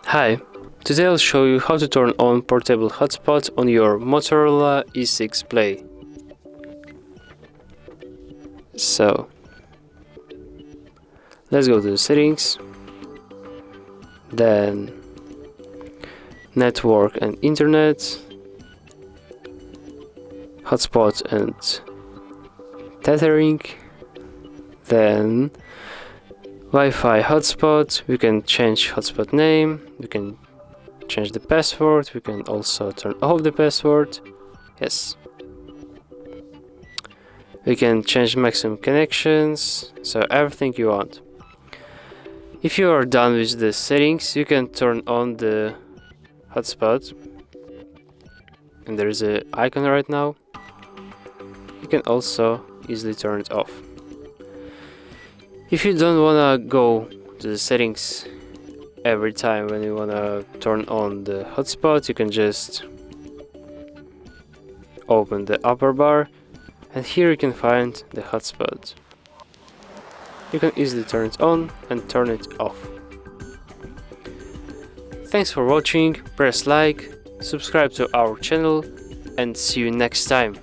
Hi, today I'll show you how to turn on portable hotspot on your Motorola E6 Play. So, let's go to the settings, then network and internet, hotspot and tethering, then Wi-Fi hotspot. We can change hotspot name, we can change the password, we can also turn off the password. Yes. We can change maximum connections, so everything you want. If you are done with the settings, you can turn on the hotspot, and there is an icon right now. You can also easily turn it off. If you don't wanna go to the settings every time when you wanna turn on the hotspot, you can just open the upper bar, and here you can find the hotspot. You can easily turn it on and turn it off. Thanks for watching, press like, subscribe to our channel, and see you next time.